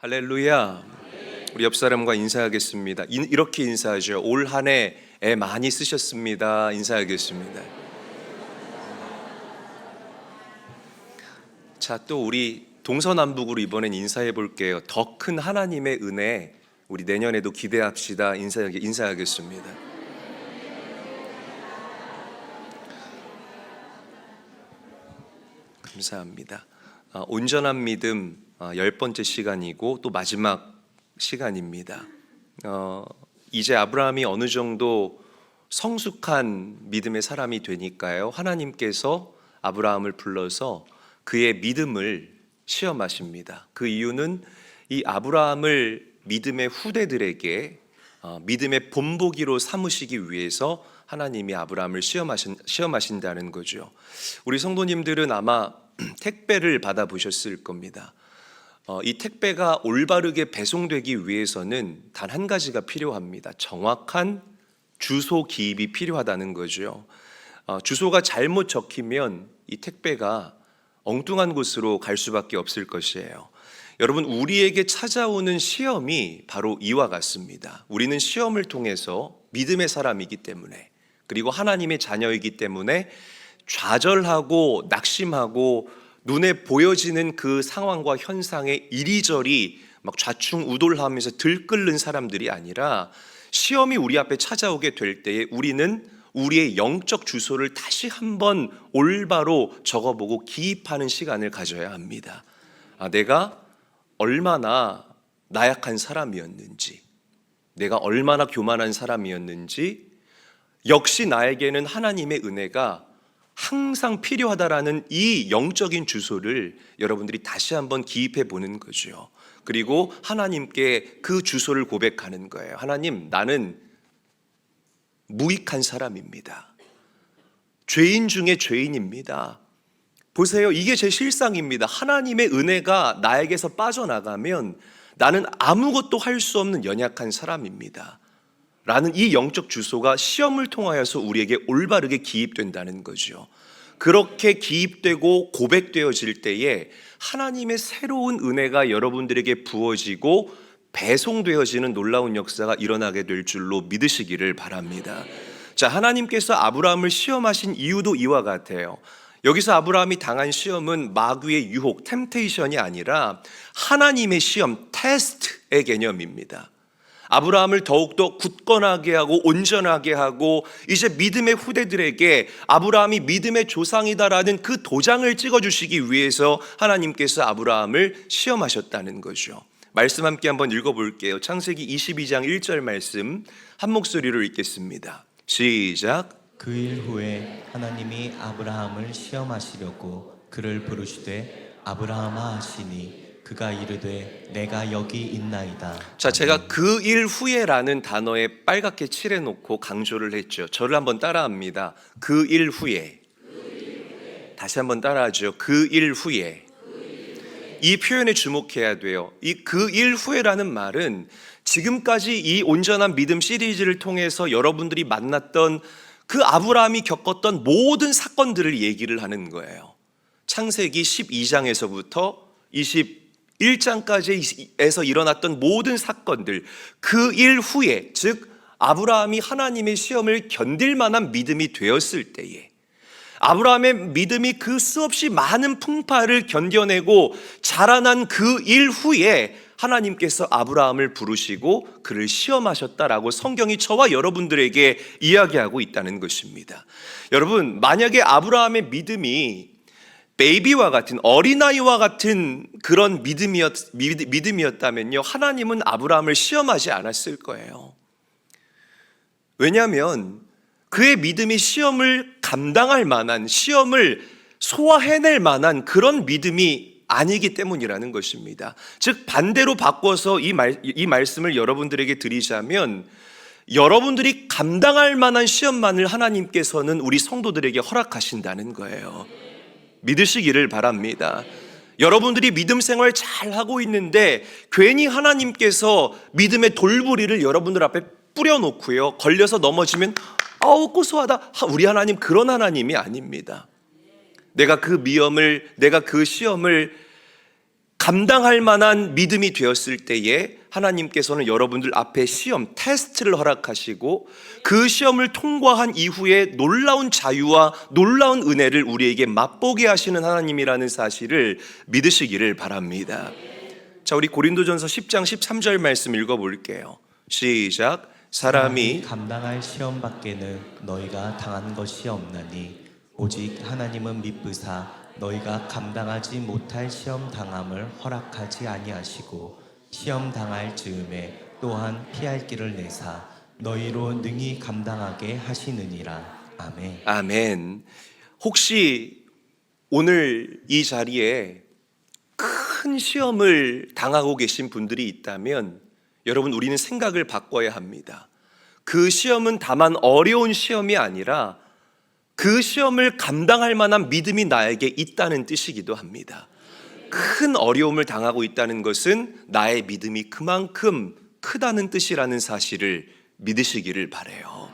할렐루야. 우리 옆 사람과 인사하겠습니다. 이렇게 인사하죠. 올 한 해 애 많이 쓰셨습니다. 인사하겠습니다. 자, 또 우리 동서남북으로 이번엔 인사해 볼게요. 더 큰 하나님의 은혜 우리 내년에도 기대합시다. 인사하겠습니다. 감사합니다. 온전한 믿음 10번째 시간이고 또 마지막 시간입니다. 이제 아브라함이 어느 정도 성숙한 믿음의 사람이 되니까요, 하나님께서 아브라함을 불러서 그의 믿음을 시험하십니다. 그 이유는 이 아브라함을 믿음의 후대들에게 믿음의 본보기로 삼으시기 위해서 하나님이 아브라함을 시험하신다는 거죠. 우리 성도님들은 아마 택배를 받아보셨을 겁니다. 이 택배가 올바르게 배송되기 위해서는 단 한 가지가 필요합니다. 정확한 주소 기입이 필요하다는 거죠. 주소가 잘못 적히면 이 택배가 엉뚱한 곳으로 갈 수밖에 없을 것이에요. 여러분, 우리에게 찾아오는 시험이 바로 이와 같습니다. 우리는 시험을 통해서 믿음의 사람이기 때문에, 그리고 하나님의 자녀이기 때문에 좌절하고 낙심하고 눈에 보여지는 그 상황과 현상에 이리저리 막 좌충우돌하면서 들끓는 사람들이 아니라, 시험이 우리 앞에 찾아오게 될 때에 우리는 우리의 영적 주소를 다시 한번 올바로 적어보고 기입하는 시간을 가져야 합니다. 내가 얼마나 나약한 사람이었는지, 내가 얼마나 교만한 사람이었는지, 역시 나에게는 하나님의 은혜가 항상 필요하다라는 이 영적인 주소를 여러분들이 다시 한번 기입해 보는 거죠. 그리고 하나님께 그 주소를 고백하는 거예요. 하나님, 나는 무익한 사람입니다. 죄인 중에 죄인입니다. 보세요, 이게 제 실상입니다. 하나님의 은혜가 나에게서 빠져나가면 나는 아무것도 할 수 없는 연약한 사람입니다 라는 이 영적 주소가 시험을 통하여서 우리에게 올바르게 기입된다는 거죠. 그렇게 기입되고 고백되어질 때에 하나님의 새로운 은혜가 여러분들에게 부어지고 배송되어지는 놀라운 역사가 일어나게 될 줄로 믿으시기를 바랍니다. 자, 하나님께서 아브라함을 시험하신 이유도 이와 같아요. 여기서 아브라함이 당한 시험은 마귀의 유혹, 템테이션이 아니라 하나님의 시험, 테스트의 개념입니다. 아브라함을 더욱더 굳건하게 하고 온전하게 하고, 이제 믿음의 후대들에게 아브라함이 믿음의 조상이다라는 그 도장을 찍어주시기 위해서 하나님께서 아브라함을 시험하셨다는 거죠. 말씀 함께 한번 읽어볼게요. 창세기 22장 1절 말씀 한 목소리로 읽겠습니다. 시작. 그 일 후에 하나님이 아브라함을 시험하시려고 그를 부르시되 아브라함아 하시니 그가 이르되 내가 여기 있나이다. 자, 제가 그 일 후에라는 단어에 빨갛게 칠해놓고 강조를 했죠. 저를 한번 따라합니다. 그 일 후에. 다시 한번 따라하죠. 그 일 후에. 이 표현에 주목해야 돼요. 이 그 일 후에라는 말은 지금까지 이 온전한 믿음 시리즈를 통해서 여러분들이 만났던 그 아브라함이 겪었던 모든 사건들을 얘기를 하는 거예요. 창세기 12장에서부터 21장까지에서 일어났던 모든 사건들, 그 일 후에, 즉 아브라함이 하나님의 시험을 견딜 만한 믿음이 되었을 때에, 아브라함의 믿음이 그 수없이 많은 풍파를 견뎌내고 자라난 그 일 후에 하나님께서 아브라함을 부르시고 그를 시험하셨다라고 성경이 저와 여러분들에게 이야기하고 있다는 것입니다. 여러분, 만약에 아브라함의 믿음이 베이비와 같은, 어린아이와 같은 그런 믿음이었다면요, 하나님은 아브라함을 시험하지 않았을 거예요. 왜냐하면 그의 믿음이 시험을 감당할 만한, 시험을 소화해낼 만한 그런 믿음이 아니기 때문이라는 것입니다. 즉 반대로 바꿔서 이 말씀을 여러분들에게 드리자면, 여러분들이 감당할 만한 시험만을 하나님께서는 우리 성도들에게 허락하신다는 거예요. 믿으시기를 바랍니다. 여러분들이 믿음 생활 잘 하고 있는데 괜히 하나님께서 믿음의 돌부리를 여러분들 앞에 뿌려놓고요, 걸려서 넘어지면 아우 고소하다, 우리 하나님 그런 하나님이 아닙니다. 내가 그 시험을 감당할 만한 믿음이 되었을 때에 하나님께서는 여러분들 앞에 시험, 테스트를 허락하시고 그 시험을 통과한 이후에 놀라운 자유와 놀라운 은혜를 우리에게 맛보게 하시는 하나님이라는 사실을 믿으시기를 바랍니다. 자, 우리 고린도전서 10장 13절 말씀 읽어볼게요. 시작. 사람이 감당할 시험 밖에는 너희가 당한 것이 없나니 오직 하나님은 미쁘사 너희가 감당하지 못할 시험 당함을 허락하지 아니하시고 시험 당할 즈음에 또한 피할 길을 내사 너희로 능히 감당하게 하시느니라. 아멘. 아멘. 혹시 오늘 이 자리에 큰 시험을 당하고 계신 분들이 있다면 여러분, 우리는 생각을 바꿔야 합니다. 그 시험은 다만 어려운 시험이 아니라 그 시험을 감당할 만한 믿음이 나에게 있다는 뜻이기도 합니다. 큰 어려움을 당하고 있다는 것은 나의 믿음이 그만큼 크다는 뜻이라는 사실을 믿으시기를 바라요.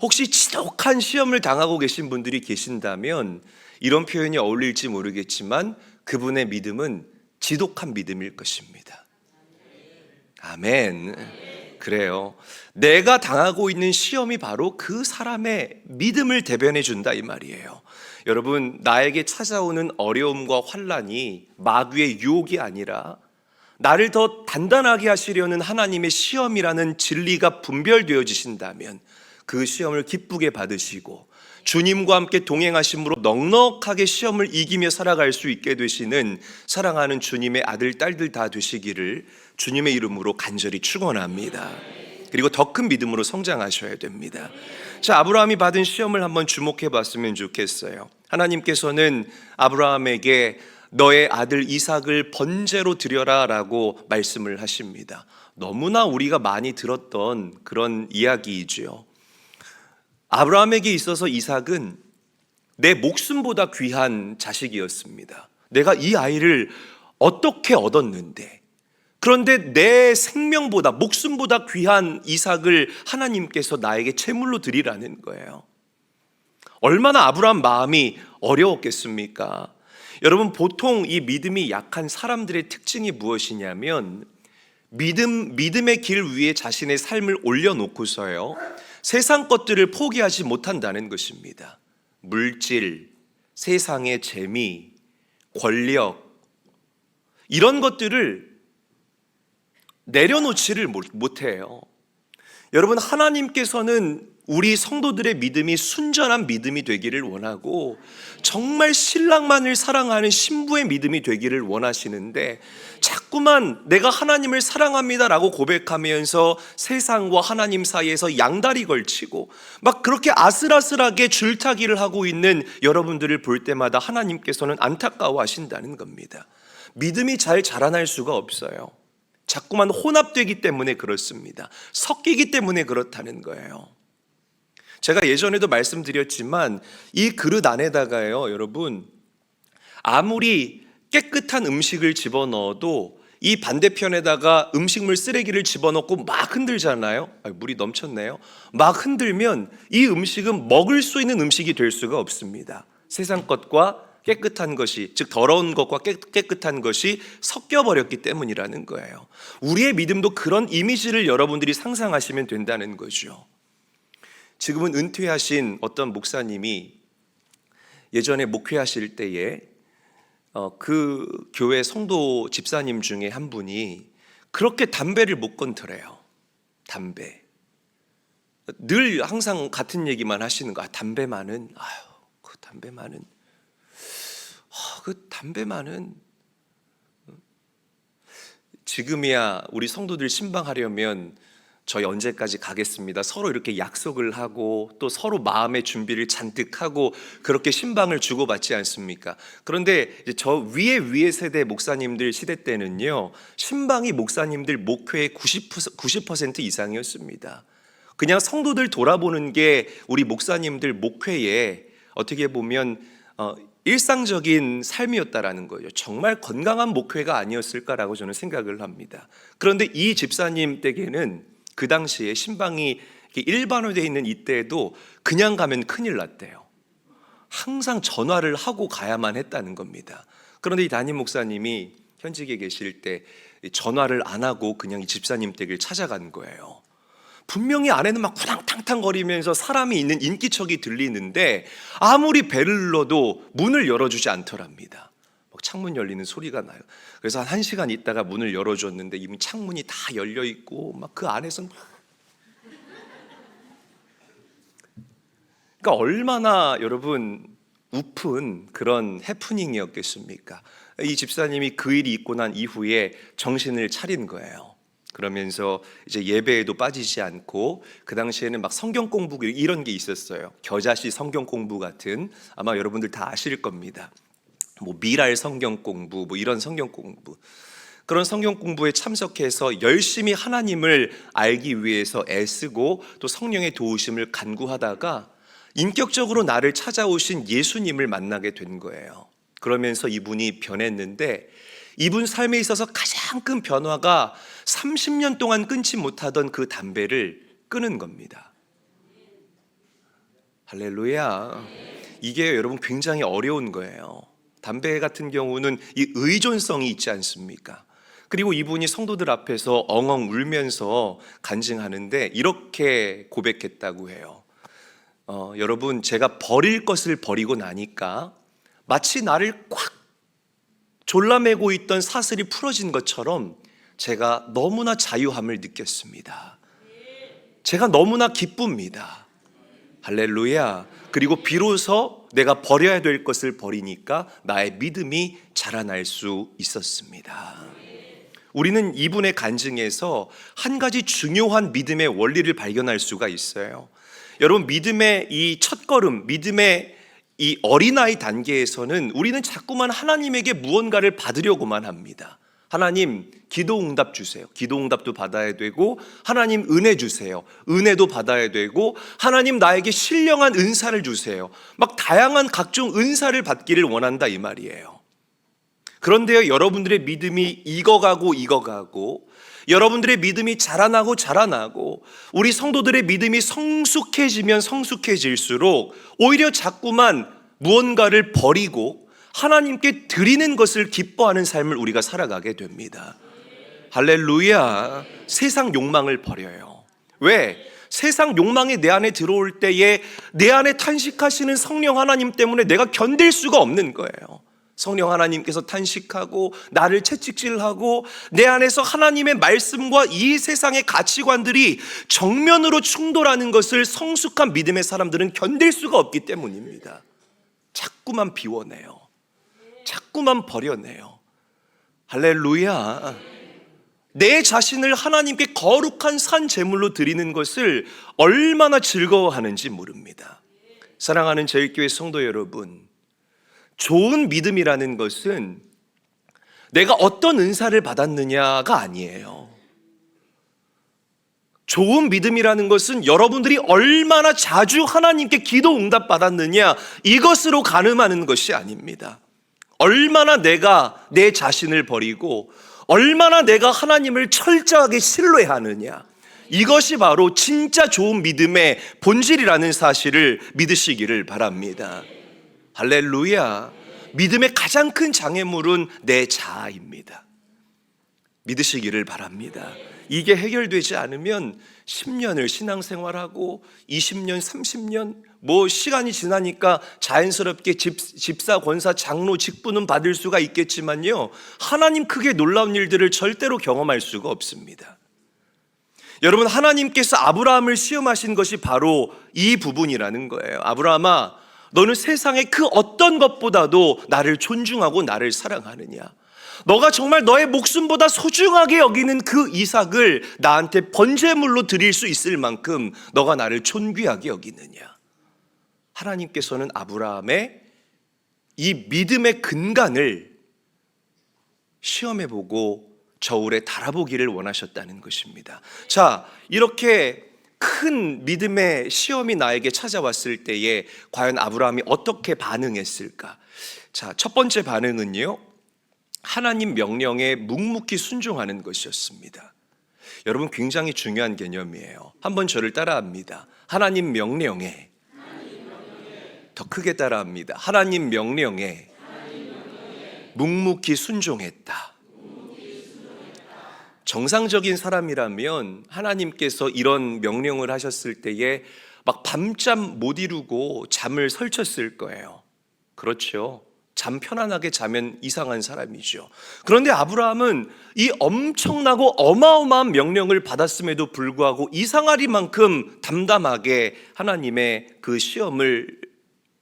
혹시 지독한 시험을 당하고 계신 분들이 계신다면 이런 표현이 어울릴지 모르겠지만 그분의 믿음은 지독한 믿음일 것입니다. 아멘. 그래요. 내가 당하고 있는 시험이 바로 그 사람의 믿음을 대변해 준다 이 말이에요. 여러분, 나에게 찾아오는 어려움과 환난이 마귀의 유혹이 아니라 나를 더 단단하게 하시려는 하나님의 시험이라는 진리가 분별되어지신다면 그 시험을 기쁘게 받으시고 주님과 함께 동행하심으로 넉넉하게 시험을 이기며 살아갈 수 있게 되시는 사랑하는 주님의 아들, 딸들 다 되시기를 주님의 이름으로 간절히 축원합니다. 그리고 더 큰 믿음으로 성장하셔야 됩니다. 자, 아브라함이 받은 시험을 한번 주목해 봤으면 좋겠어요. 하나님께서는 아브라함에게 너의 아들 이삭을 번제로 드려라 라고 말씀을 하십니다. 너무나 우리가 많이 들었던 그런 이야기이죠. 아브라함에게 있어서 이삭은 내 목숨보다 귀한 자식이었습니다. 내가 이 아이를 어떻게 얻었는데, 그런데 내 생명보다, 목숨보다 귀한 이삭을 하나님께서 나에게 제물로 드리라는 거예요. 얼마나 아브라함 마음이 어려웠겠습니까? 여러분, 보통 이 믿음이 약한 사람들의 특징이 무엇이냐면 믿음의 길 위에 자신의 삶을 올려놓고서요 세상 것들을 포기하지 못한다는 것입니다. 물질, 세상의 재미, 권력, 이런 것들을 내려놓지를 못해요. 여러분, 하나님께서는 우리 성도들의 믿음이 순전한 믿음이 되기를 원하고 정말 신랑만을 사랑하는 신부의 믿음이 되기를 원하시는데 자꾸만 내가 하나님을 사랑합니다라고 고백하면서 세상과 하나님 사이에서 양다리 걸치고 막 그렇게 아슬아슬하게 줄타기를 하고 있는 여러분들을 볼 때마다 하나님께서는 안타까워하신다는 겁니다. 믿음이 잘 자라날 수가 없어요. 자꾸만 혼합되기 때문에 그렇습니다. 섞이기 때문에 그렇다는 거예요. 제가 예전에도 말씀드렸지만 이 그릇 안에다가요, 여러분, 아무리 깨끗한 음식을 집어넣어도 이 반대편에다가 음식물 쓰레기를 집어넣고 막 흔들잖아요. 물이 넘쳤네요. 막 흔들면 이 음식은 먹을 수 있는 음식이 될 수가 없습니다. 세상 것과 깨끗한 것이, 즉 더러운 것과 깨끗한 것이 섞여버렸기 때문이라는 거예요. 우리의 믿음도 그런 이미지를 여러분들이 상상하시면 된다는 거죠. 지금은 은퇴하신 어떤 목사님이 예전에 목회하실 때에 그 교회 성도 집사님 중에 한 분이 그렇게 담배를 못 건드려요. 담배. 늘 항상 같은 얘기만 하시는 거야. 담배만은, 그 담배만은 지금이야 우리 성도들 신방하려면 저희 언제까지 가겠습니다. 서로 이렇게 약속을 하고 또 서로 마음의 준비를 잔뜩 하고 그렇게 신방을 주고받지 않습니까? 그런데 이제 저 위에 세대 목사님들 시대 때는요, 신방이 목사님들 목회의 90% 이상이었습니다. 그냥 성도들 돌아보는 게 우리 목사님들 목회에 어떻게 보면 일상적인 삶이었다라는 거예요. 정말 건강한 목회가 아니었을까라고 저는 생각을 합니다. 그런데 이 집사님 댁에는 그 당시에 신방이 일반화되어 있는 이때에도 그냥 가면 큰일 났대요. 항상 전화를 하고 가야만 했다는 겁니다. 그런데 이 담임 목사님이 현직에 계실 때 전화를 안 하고 그냥 이 집사님 댁을 찾아간 거예요. 분명히 안에는 막 후당탕탕 거리면서 사람이 있는 인기척이 들리는데 아무리 배를 눌러도 문을 열어주지 않더랍니다. 막 창문 열리는 소리가 나요. 그래서 한 1시간 있다가 문을 열어줬는데 이미 창문이 다 열려 있고 막 그 안에서는 그러니까 얼마나 여러분 우픈 그런 해프닝이었겠습니까? 이 집사님이 그 일이 있고 난 이후에 정신을 차린 거예요. 그러면서 이제 예배에도 빠지지 않고 그 당시에는 막 성경 공부 이런 게 있었어요. 겨자씨 성경 공부 같은 아마 여러분들 다 아실 겁니다. 뭐 미랄 성경 공부 뭐 이런 성경 공부 그런 성경 공부에 참석해서 열심히 하나님을 알기 위해서 애쓰고 또 성령의 도우심을 간구하다가 인격적으로 나를 찾아오신 예수님을 만나게 된 거예요. 그러면서 이분이 변했는데 이분 삶에 있어서 가장 큰 변화가 30년 동안 끊지 못하던 그 담배를 끊은 겁니다. 할렐루야. 이게 여러분 굉장히 어려운 거예요. 담배 같은 경우는 이 의존성이 있지 않습니까? 그리고 이분이 성도들 앞에서 엉엉 울면서 간증하는데 이렇게 고백했다고 해요. 여러분, 제가 버릴 것을 버리고 나니까 마치 나를 꽉 졸라매고 있던 사슬이 풀어진 것처럼 제가 너무나 자유함을 느꼈습니다. 제가 너무나 기쁩니다. 할렐루야. 그리고 비로소 내가 버려야 될 것을 버리니까 나의 믿음이 자라날 수 있었습니다. 우리는 이분의 간증에서 한 가지 중요한 믿음의 원리를 발견할 수가 있어요. 여러분, 믿음의 이 첫걸음, 믿음의 이 어린아이 단계에서는 우리는 자꾸만 하나님에게 무언가를 받으려고만 합니다. 하나님 기도 응답 주세요. 기도 응답도 받아야 되고 하나님 은혜 주세요. 은혜도 받아야 되고 하나님 나에게 신령한 은사를 주세요. 막 다양한 각종 은사를 받기를 원한다 이 말이에요. 그런데요, 여러분들의 믿음이 익어가고 여러분들의 믿음이 자라나고 우리 성도들의 믿음이 성숙해지면 성숙해질수록 오히려 자꾸만 무언가를 버리고 하나님께 드리는 것을 기뻐하는 삶을 우리가 살아가게 됩니다. 할렐루야. 세상 욕망을 버려요. 왜? 세상 욕망이 내 안에 들어올 때에 내 안에 탄식하시는 성령 하나님 때문에 내가 견딜 수가 없는 거예요. 성령 하나님께서 탄식하고 나를 채찍질하고 내 안에서 하나님의 말씀과 이 세상의 가치관들이 정면으로 충돌하는 것을 성숙한 믿음의 사람들은 견딜 수가 없기 때문입니다. 자꾸만 비워내요. 자꾸만 버려내요. 할렐루야. 내 자신을 하나님께 거룩한 산 제물로 드리는 것을 얼마나 즐거워하는지 모릅니다. 사랑하는 제일교회 성도 여러분, 좋은 믿음이라는 것은 내가 어떤 은사를 받았느냐가 아니에요. 좋은 믿음이라는 것은 여러분들이 얼마나 자주 하나님께 기도 응답 받았느냐 이것으로 가늠하는 것이 아닙니다. 얼마나 내가 내 자신을 버리고 얼마나 내가 하나님을 철저하게 신뢰하느냐, 이것이 바로 진짜 좋은 믿음의 본질이라는 사실을 믿으시기를 바랍니다. 할렐루야. 믿음의 가장 큰 장애물은 내 자아입니다. 믿으시기를 바랍니다. 이게 해결되지 않으면 10년을 신앙생활하고 20년, 30년 뭐 시간이 지나니까 자연스럽게 집사, 권사, 장로 직분은 받을 수가 있겠지만요, 하나님 크게 놀라운 일들을 절대로 경험할 수가 없습니다. 여러분, 하나님께서 아브라함을 시험하신 것이 바로 이 부분이라는 거예요. 아브라함아, 너는 세상의 그 어떤 것보다도 나를 존중하고 나를 사랑하느냐? 너가 정말 너의 목숨보다 소중하게 여기는 그 이삭을 나한테 번제물로 드릴 수 있을 만큼 너가 나를 존귀하게 여기느냐? 하나님께서는 아브라함의 이 믿음의 근간을 시험해보고 저울에 달아보기를 원하셨다는 것입니다. 자, 이렇게 큰 믿음의 시험이 나에게 찾아왔을 때에 과연 아브라함이 어떻게 반응했을까? 자, 첫 번째 반응은요, 하나님 명령에 묵묵히 순종하는 것이었습니다. 여러분, 굉장히 중요한 개념이에요. 한번 저를 따라합니다. 하나님 명령에, 더 크게 따라합니다. 하나님 명령에 묵묵히 순종했다. 정상적인 사람이라면 하나님께서 이런 명령을 하셨을 때에 막 밤잠 못 이루고 잠을 설쳤을 거예요. 그렇죠. 잠 편안하게 자면 이상한 사람이죠. 그런데 아브라함은 이 엄청나고 어마어마한 명령을 받았음에도 불구하고 이상하리만큼 담담하게 하나님의 그 시험을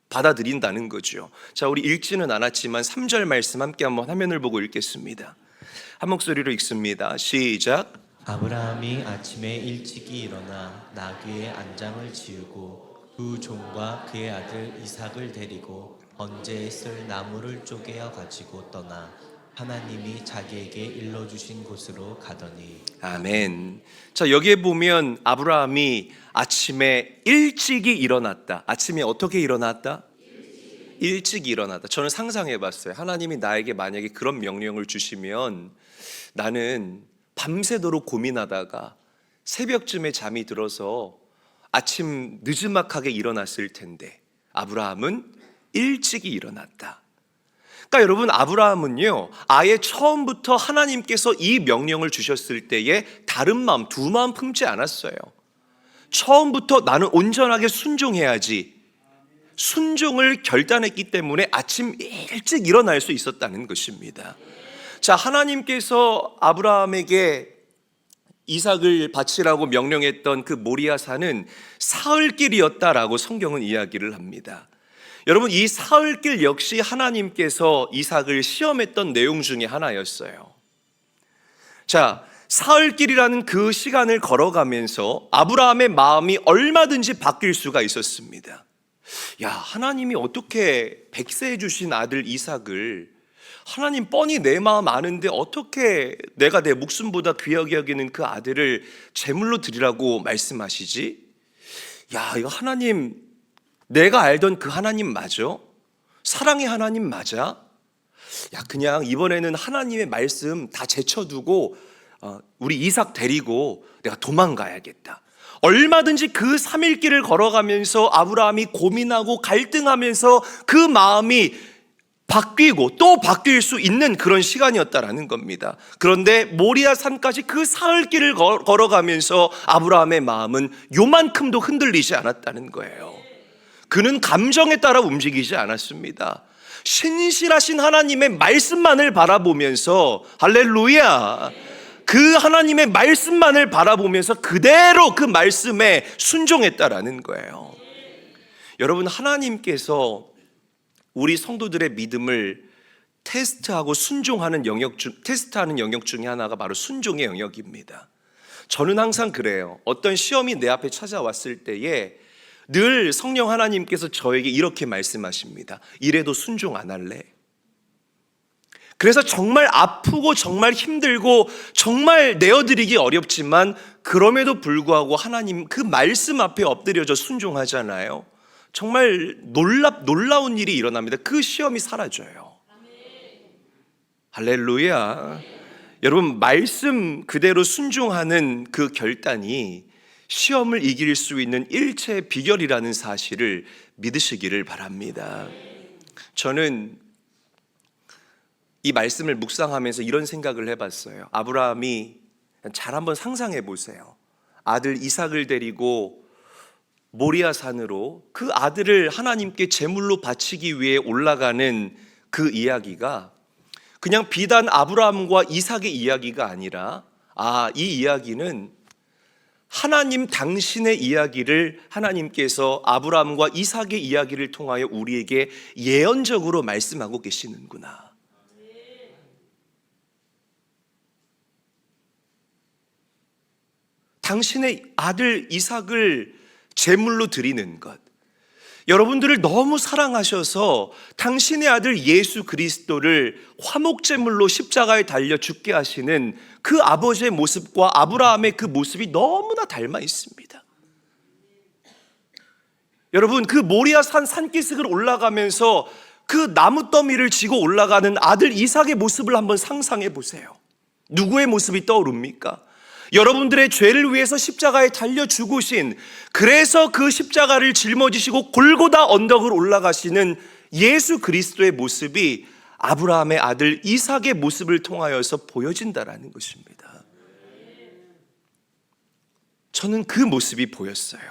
받아들인다는 거죠. 자, 우리 읽지는 않았지만 3절 말씀 함께 한번 화면을 보고 읽겠습니다. 한 목소리로 읽습니다. 시작. 아브라함이 아침에 일찍이 일어나 나귀의 안장을 지우고 두 종과 그의 아들 이삭을 데리고 번제에 쓸 나무를 쪼개어 가지고 떠나 하나님이 자기에게 일러주신 곳으로 가더니. 아멘. 자, 여기에 보면 아브라함이 아침에 일찍이 일어났다. 아침에 어떻게 일어났다? 일찍 일어났다. 저는 상상해 봤어요. 하나님이 나에게 만약에 그런 명령을 주시면 나는 밤새도록 고민하다가 새벽쯤에 잠이 들어서 아침 느지막하게 일어났을 텐데 아브라함은 일찍이 일어났다. 그러니까 여러분, 아브라함은요, 아예 처음부터 하나님께서 이 명령을 주셨을 때에 다른 마음, 두 마음 품지 않았어요. 처음부터 나는 온전하게 순종해야지, 순종을 결단했기 때문에 아침 일찍 일어날 수 있었다는 것입니다. 자, 하나님께서 아브라함에게 이삭을 바치라고 명령했던 그 모리아 산은 사흘길이었다라고 성경은 이야기를 합니다. 여러분, 이 사흘길 역시 하나님께서 이삭을 시험했던 내용 중에 하나였어요. 자, 사흘길이라는 그 시간을 걸어가면서 아브라함의 마음이 얼마든지 바뀔 수가 있었습니다. 야, 하나님이 어떻게 백세해 주신 아들 이삭을, 하나님 뻔히 내 마음 아는데 어떻게 내가 내 목숨보다 귀하게 여기는 그 아들을 제물로 드리라고 말씀하시지? 야, 이거 하나님, 내가 알던 그 하나님 맞아? 사랑의 하나님 맞아? 야, 그냥 이번에는 하나님의 말씀 다 제쳐두고 우리 이삭 데리고 내가 도망가야겠다. 얼마든지 그 3일 길을 걸어가면서 아브라함이 고민하고 갈등하면서 그 마음이 바뀌고 또 바뀔 수 있는 그런 시간이었다라는 겁니다. 그런데 모리아 산까지 그 사흘 길을 걸어가면서 아브라함의 마음은 요만큼도 흔들리지 않았다는 거예요. 그는 감정에 따라 움직이지 않았습니다. 신실하신 하나님의 말씀만을 바라보면서, 할렐루야, 그 하나님의 말씀만을 바라보면서 그대로 그 말씀에 순종했다라는 거예요. 여러분, 하나님께서 우리 성도들의 믿음을 테스트하고 순종하는 테스트하는 영역 중에 하나가 바로 순종의 영역입니다. 저는 항상 그래요. 어떤 시험이 내 앞에 찾아왔을 때에 늘 성령 하나님께서 저에게 이렇게 말씀하십니다. 이래도 순종 안 할래? 그래서 정말 아프고 정말 힘들고 정말 내어드리기 어렵지만 그럼에도 불구하고 하나님 그 말씀 앞에 엎드려져 순종하잖아요. 정말 놀라운 일이 일어납니다. 그 시험이 사라져요. 할렐루야. 여러분, 말씀 그대로 순종하는 그 결단이 시험을 이길 수 있는 일체의 비결이라는 사실을 믿으시기를 바랍니다. 저는 이 말씀을 묵상하면서 이런 생각을 해봤어요. 아브라함이, 잘 한번 상상해 보세요. 아들 이삭을 데리고 모리아 산으로 그 아들을 하나님께 제물로 바치기 위해 올라가는 그 이야기가 그냥 비단 아브라함과 이삭의 이야기가 아니라, 이 이야기는 하나님 당신의 이야기를 하나님께서 아브라함과 이삭의 이야기를 통하여 우리에게 예언적으로 말씀하고 계시는구나. 당신의 아들 이삭을 제물로 드리는 것, 여러분들을 너무 사랑하셔서 당신의 아들 예수 그리스도를 화목제물로 십자가에 달려 죽게 하시는 그 아버지의 모습과 아브라함의 그 모습이 너무나 닮아 있습니다. 여러분, 그 모리아 산 산기슭을 올라가면서 그 나무 더미를 지고 올라가는 아들 이삭의 모습을 한번 상상해 보세요. 누구의 모습이 떠오릅니까? 여러분들의 죄를 위해서 십자가에 달려 죽으신, 그래서 그 십자가를 짊어지시고 골고다 언덕을 올라가시는 예수 그리스도의 모습이 아브라함의 아들 이삭의 모습을 통하여서 보여진다라는 것입니다. 저는 그 모습이 보였어요.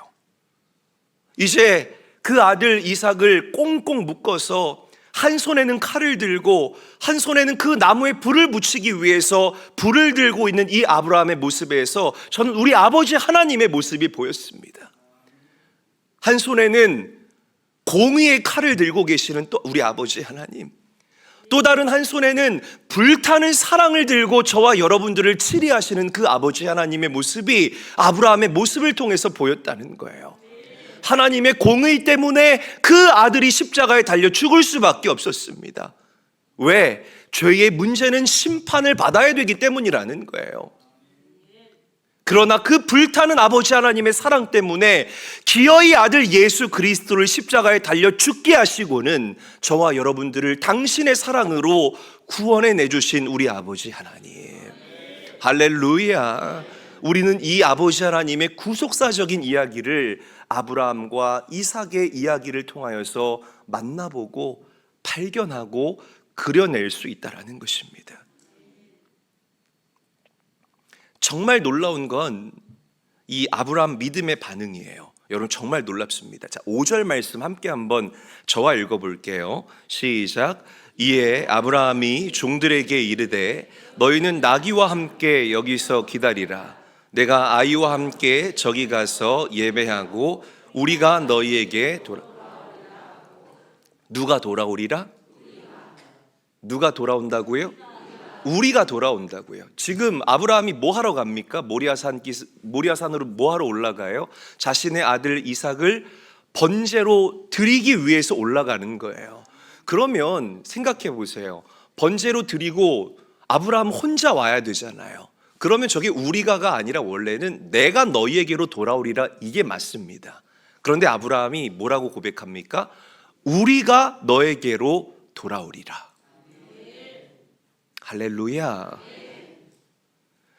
이제 그 아들 이삭을 꽁꽁 묶어서 한 손에는 칼을 들고 한 손에는 그 나무에 불을 붙이기 위해서 불을 들고 있는 이 아브라함의 모습에서 저는 우리 아버지 하나님의 모습이 보였습니다. 한 손에는 공의의 칼을 들고 계시는 또 우리 아버지 하나님, 또 다른 한 손에는 불타는 사랑을 들고 저와 여러분들을 치리하시는 그 아버지 하나님의 모습이 아브라함의 모습을 통해서 보였다는 거예요. 하나님의 공의 때문에 그 아들이 십자가에 달려 죽을 수밖에 없었습니다. 왜? 죄의 문제는 심판을 받아야 되기 때문이라는 거예요. 그러나 그 불타는 아버지 하나님의 사랑 때문에 기어이 아들 예수 그리스도를 십자가에 달려 죽게 하시고는 저와 여러분들을 당신의 사랑으로 구원해 내주신 우리 아버지 하나님, 할렐루야. 우리는 이 아버지 하나님의 구속사적인 이야기를 아브라함과 이삭의 이야기를 통하여서 만나보고 발견하고 그려낼 수 있다는 것입니다. 정말 놀라운 건 이 아브라함 믿음의 반응이에요. 여러분 정말 놀랍습니다. 자, 5절 말씀 함께 한번 저와 읽어볼게요. 시작. 이에 아브라함이 종들에게 이르되 너희는 나귀와 함께 여기서 기다리라. 내가 아이와 함께 저기 가서 예배하고 우리가 너희에게 누가 돌아오리라? 누가 돌아온다고요? 우리가 돌아온다고요. 지금 아브라함이 뭐 하러 갑니까? 모리아산으로 뭐 하러 올라가요? 자신의 아들 이삭을 번제로 드리기 위해서 올라가는 거예요. 그러면 생각해 보세요. 번제로 드리고 아브라함 혼자 와야 되잖아요. 그러면 저게 우리가가 아니라 원래는 내가 너희에게로 돌아오리라, 이게 맞습니다. 그런데 아브라함이 뭐라고 고백합니까? 우리가 너에게로 돌아오리라. 할렐루야.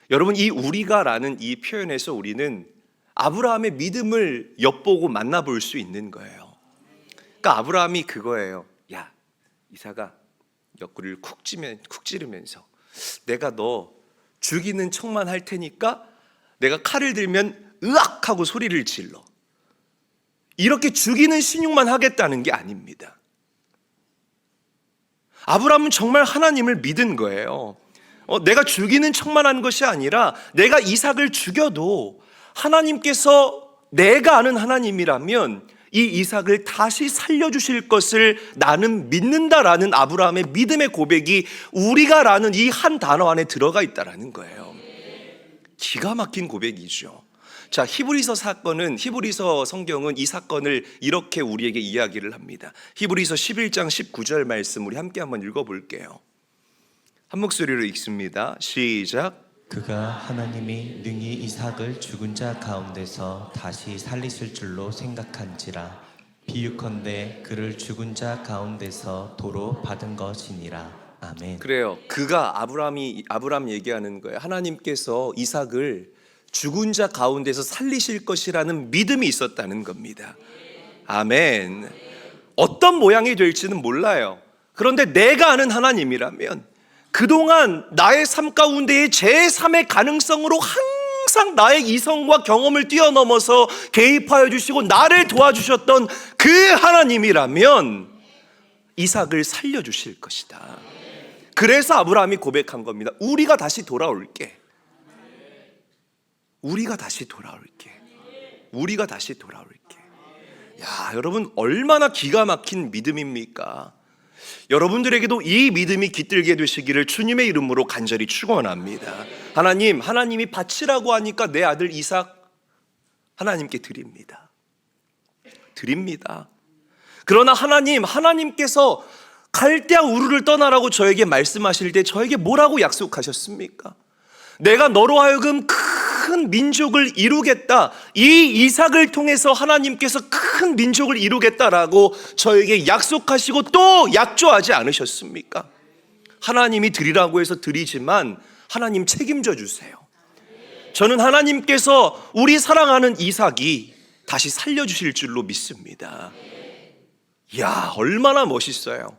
여러분, 이 우리가라는 이 표현에서 우리는 아브라함의 믿음을 엿보고 만나볼 수 있는 거예요. 그러니까 아브라함이 그거예요. 야, 이삭아, 옆구리를 쿡 찌르면서 내가 너 죽이는 척만 할 테니까 내가 칼을 들면 으악 하고 소리를 질러. 이렇게 죽이는 신용만 하겠다는 게 아닙니다. 아브라함은 정말 하나님을 믿은 거예요. 내가 죽이는 척만 한 것이 아니라 내가 이삭을 죽여도 하나님께서 내가 아는 하나님이라면 이 이삭을 다시 살려주실 것을 나는 믿는다라는 아브라함의 믿음의 고백이 우리가라는 이 한 단어 안에 들어가 있다라는 거예요. 기가 막힌 고백이죠. 자, 히브리서 성경은 이 사건을 이렇게 우리에게 이야기를 합니다. 히브리서 11장 19절 말씀 우리 함께 한번 읽어볼게요. 한 목소리로 읽습니다. 시작. 그가 하나님이 능히 이삭을 죽은 자 가운데서 다시 살리실 줄로 생각한지라. 비유컨대 그를 죽은 자 가운데서 도로 받은 것이니라. 아멘. 그래요. 그가 아브라함 얘기하는 거예요. 하나님께서 이삭을 죽은 자 가운데서 살리실 것이라는 믿음이 있었다는 겁니다. 아멘. 어떤 모양이 될지는 몰라요. 그런데 내가 아는 하나님이라면 그동안 나의 삶 가운데의 제3의 가능성으로 항상 나의 이성과 경험을 뛰어넘어서 개입하여 주시고 나를 도와주셨던 그 하나님이라면 이삭을 살려주실 것이다. 그래서 아브라함이 고백한 겁니다. 우리가 다시 돌아올게. 우리가 다시 돌아올게. 우리가 다시 돌아올게. 야, 여러분 얼마나 기가 막힌 믿음입니까? 여러분들에게도 이 믿음이 깃들게 되시기를 주님의 이름으로 간절히 축원합니다. 하나님이 바치라고 하니까 내 아들 이삭 하나님께 드립니다. 그러나 하나님께서 갈대아 우르를 떠나라고 저에게 말씀하실 때 저에게 뭐라고 약속하셨습니까? 내가 너로 하여금 큰 민족을 이루겠다. 이 이삭을 통해서 하나님께서 큰 민족을 이루겠다라고 저에게 약속하시고 또 약조하지 않으셨습니까? 하나님이 드리라고 해서 드리지만 하나님 책임져 주세요. 저는 하나님께서 우리 사랑하는 이삭이 다시 살려주실 줄로 믿습니다. 이야, 얼마나 멋있어요.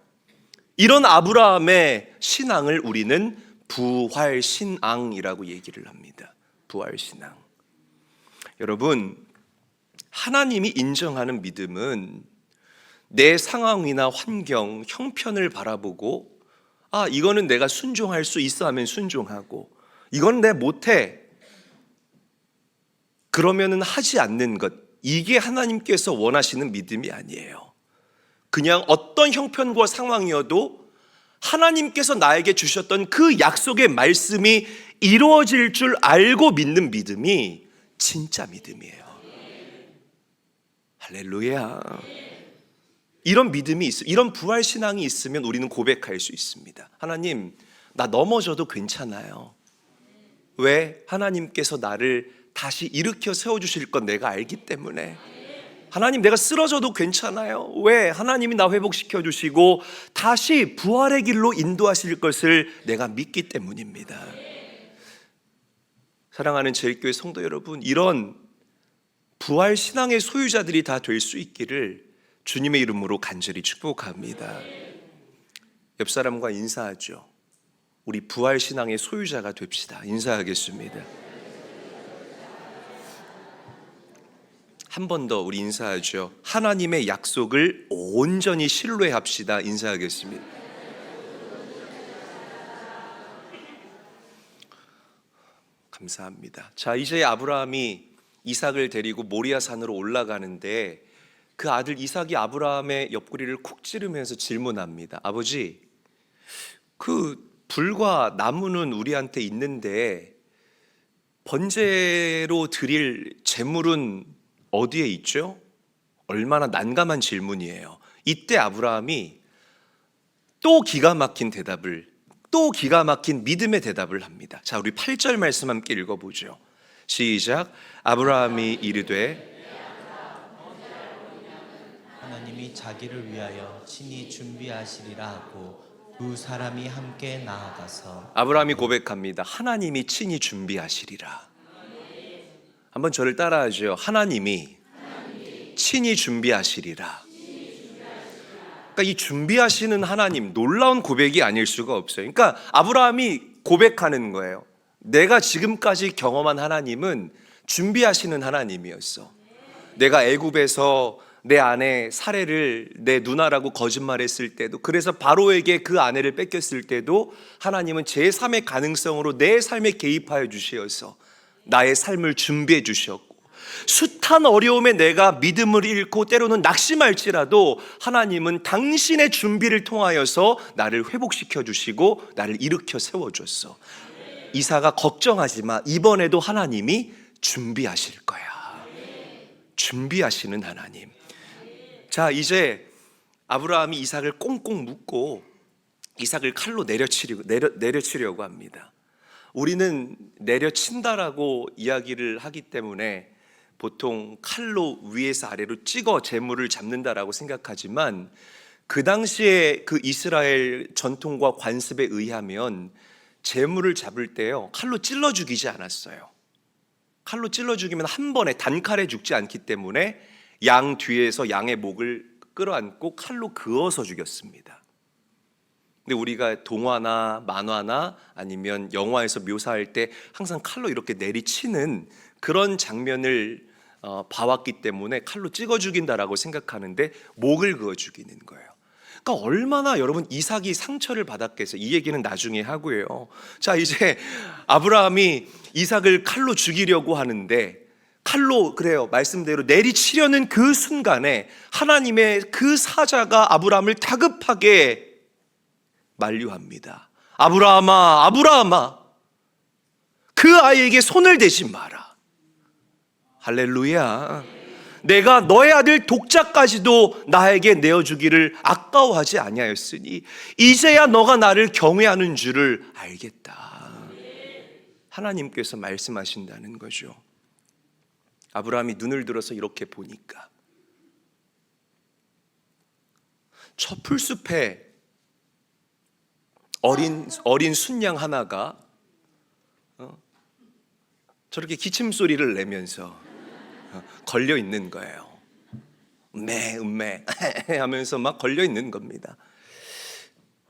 이런 아브라함의 신앙을 우리는 부활신앙이라고 얘기를 합니다. 부활신앙. 여러분, 하나님이 인정하는 믿음은 내 상황이나 환경, 형편을 바라보고 이거는 내가 순종할 수 있어 하면 순종하고, 이건 내 못해 그러면은 하지 않는 것, 이게 하나님께서 원하시는 믿음이 아니에요. 그냥 어떤 형편과 상황이어도 하나님께서 나에게 주셨던 그 약속의 말씀이 이루어질 줄 알고 믿는 믿음이 진짜 믿음이에요. 할렐루야. 이런 믿음이 이런 부활 신앙이 있으면 우리는 고백할 수 있습니다. 하나님, 나 넘어져도 괜찮아요. 왜? 하나님께서 나를 다시 일으켜 세워주실 건 내가 알기 때문에. 하나님, 내가 쓰러져도 괜찮아요. 왜? 하나님이 나 회복시켜 주시고 다시 부활의 길로 인도하실 것을 내가 믿기 때문입니다. 사랑하는 제일교회 성도 여러분, 이런 부활 신앙의 소유자들이 다 될 수 있기를 주님의 이름으로 간절히 축복합니다. 옆 사람과 인사하죠. 우리 부활 신앙의 소유자가 됩시다. 인사하겠습니다. 한 번 더 우리 인사하죠. 하나님의 약속을 온전히 신뢰합시다. 인사하겠습니다. 감사합니다. 자, 이제 아브라함이 이삭을 데리고 모리아 산으로 올라가는데 그 아들 이삭이 아브라함의 옆구리를 쿡 찌르면서 질문합니다. 아버지, 그 불과 나무는 우리한테 있는데 번제로 드릴 제물은 어디에 있죠? 얼마나 난감한 질문이에요. 이때 아브라함이 또 기가 막힌 믿음의 대답을 합니다. 자, 우리 8절 말씀 함께 읽어보죠. 시작. 아브라함이 이르되 하나님이 자기를 위하여 친히 준비하시리라 하고 두 사람이 함께 나아가서. 아브라함이 고백합니다. 하나님이 친히 준비하시리라. 한번 저를 따라하죠. 하나님이 친히 준비하시리라. 그러니까 이 준비하시는 하나님, 놀라운 고백이 아닐 수가 없어요. 그러니까 아브라함이 고백하는 거예요. 내가 지금까지 경험한 하나님은 준비하시는 하나님이었어. 내가 애굽에서 내 아내 사레를 내 누나라고 거짓말했을 때도, 그래서 바로에게 그 아내를 뺏겼을 때도 하나님은 제3의 가능성으로 내 삶에 개입하여 주시어서 나의 삶을 준비해 주셨고, 숱한 어려움에 내가 믿음을 잃고 때로는 낙심할지라도 하나님은 당신의 준비를 통하여서 나를 회복시켜 주시고 나를 일으켜 세워줬어. 이사가 걱정하지 마. 이번에도 하나님이 준비하실 거야. 준비하시는 하나님. 자, 이제 아브라함이 이삭을 꽁꽁 묶고 이삭을 칼로 내려치려고 합니다. 우리는 내려친다라고 이야기를 하기 때문에 보통 칼로 위에서 아래로 찍어 재물을 잡는다라고 생각하지만, 그 당시에 그 이스라엘 전통과 관습에 의하면 재물을 잡을 때요, 칼로 찔러 죽이지 않았어요. 칼로 찔러 죽이면 한 번에 단칼에 죽지 않기 때문에 양 뒤에서 양의 목을 끌어안고 칼로 그어서 죽였습니다. 근데 우리가 동화나 만화나 아니면 영화에서 묘사할 때 항상 칼로 이렇게 내리치는 그런 장면을 봐왔기 때문에 칼로 찍어 죽인다라고 생각하는데 목을 그어 죽이는 거예요. 그러니까 얼마나 여러분 이삭이 상처를 받았겠어요. 이 얘기는 나중에 하고요. 자, 이제 아브라함이 이삭을 칼로 죽이려고 하는데, 칼로, 그래요, 말씀대로 내리치려는 그 순간에 하나님의 그 사자가 아브라함을 다급하게 만류합니다. 아브라함아, 아브라함아, 그 아이에게 손을 대지 마라. 할렐루야. 내가 너의 아들 독자까지도 나에게 내어주기를 아까워하지 아니하였으니 이제야 너가 나를 경외하는 줄을 알겠다. 하나님께서 말씀하신다는 거죠. 아브라함이 눈을 들어서 이렇게 보니까 저 풀숲에 어린 순양 하나가 저렇게 기침 소리를 내면서 걸려 있는 거예요. 음매 하면서 막 걸려 있는 겁니다.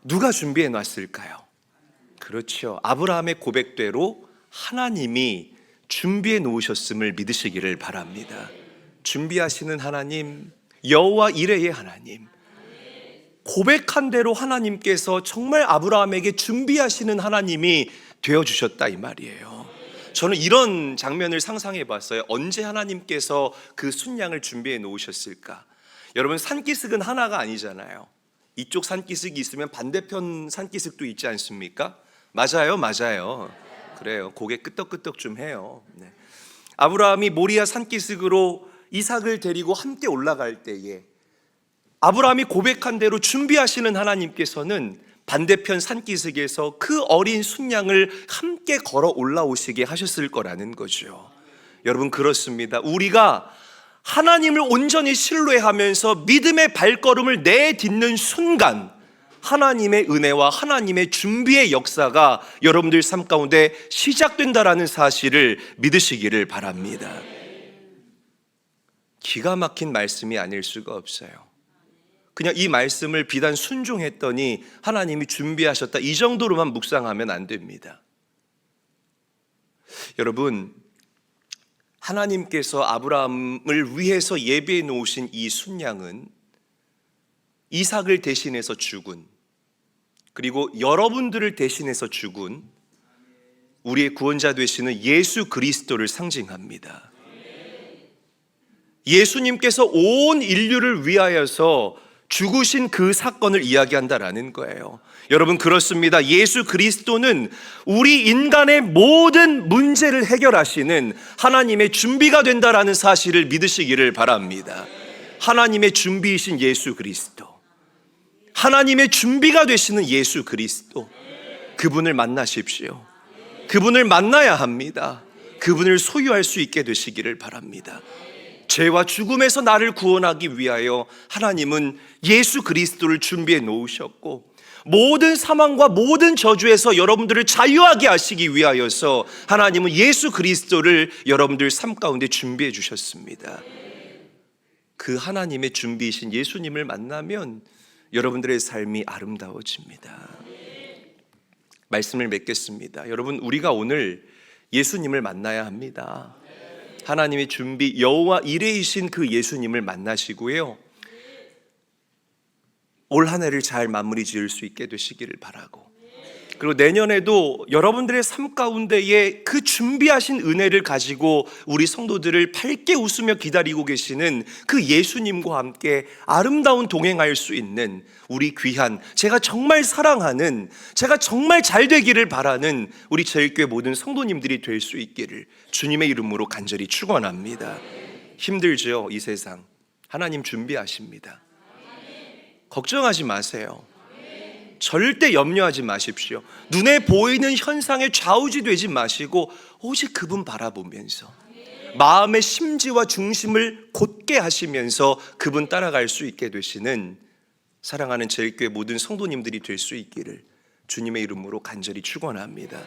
누가 준비해 놨을까요? 그렇죠. 아브라함의 고백대로 하나님이 준비해 놓으셨음을 믿으시기를 바랍니다. 준비하시는 하나님, 여호와 이레의 하나님, 고백한 대로 하나님께서 정말 아브라함에게 준비하시는 하나님이 되어주셨다 이 말이에요. 저는 이런 장면을 상상해 봤어요. 언제 하나님께서 그 순양을 준비해 놓으셨을까? 여러분, 산기슭은 하나가 아니잖아요. 이쪽 산기슭이 있으면 반대편 산기슭도 있지 않습니까? 맞아요, 맞아요. 그래요. 고개 끄덕끄덕 좀 해요. 네. 아브라함이 모리아 산기슭으로 이삭을 데리고 함께 올라갈 때에 아브라함이 고백한 대로 준비하시는 하나님께서는 반대편 산기슭에서 그 어린 순양을 함께 걸어 올라오시게 하셨을 거라는 거죠. 여러분, 그렇습니다. 우리가 하나님을 온전히 신뢰하면서 믿음의 발걸음을 내딛는 순간 하나님의 은혜와 하나님의 준비의 역사가 여러분들 삶 가운데 시작된다라는 사실을 믿으시기를 바랍니다. 기가 막힌 말씀이 아닐 수가 없어요. 그냥 이 말씀을 비단 순종했더니 하나님이 준비하셨다, 이 정도로만 묵상하면 안 됩니다. 여러분, 하나님께서 아브라함을 위해서 예비해 놓으신 이 순양은 이삭을 대신해서 죽은, 그리고 여러분들을 대신해서 죽은 우리의 구원자 되시는 예수 그리스도를 상징합니다. 예수님께서 온 인류를 위하여서 죽으신 그 사건을 이야기한다라는 거예요. 여러분, 그렇습니다. 예수 그리스도는 우리 인간의 모든 문제를 해결하시는 하나님의 준비가 된다라는 사실을 믿으시기를 바랍니다. 하나님의 준비이신 예수 그리스도, 하나님의 준비가 되시는 예수 그리스도, 그분을 만나십시오. 그분을 만나야 합니다. 그분을 소유할 수 있게 되시기를 바랍니다. 죄와 죽음에서 나를 구원하기 위하여 하나님은 예수 그리스도를 준비해 놓으셨고, 모든 사망과 모든 저주에서 여러분들을 자유하게 하시기 위하여서 하나님은 예수 그리스도를 여러분들 삶 가운데 준비해 주셨습니다. 그 하나님의 준비이신 예수님을 만나면 여러분들의 삶이 아름다워집니다. 말씀을 맺겠습니다. 여러분, 우리가 오늘 예수님을 만나야 합니다. 하나님의 준비, 여호와 이레이신 그 예수님을 만나시고요, 올 한 해를 잘 마무리 지을 수 있게 되시기를 바라고, 그리고 내년에도 여러분들의 삶 가운데에 그 준비하신 은혜를 가지고 우리 성도들을 밝게 웃으며 기다리고 계시는 그 예수님과 함께 아름다운 동행할 수 있는 우리 귀한, 제가 정말 사랑하는, 제가 정말 잘 되기를 바라는 우리 제일교회 모든 성도님들이 될 수 있기를 주님의 이름으로 간절히 축원합니다. 힘들죠, 이 세상. 하나님 준비하십니다. 걱정하지 마세요. 절대 염려하지 마십시오. 눈에 보이는 현상에 좌우지되지 마시고 오직 그분 바라보면서 마음의 심지와 중심을 곧게 하시면서 그분 따라갈 수 있게 되시는 사랑하는 제일교회 모든 성도님들이 될 수 있기를 주님의 이름으로 간절히 축원합니다.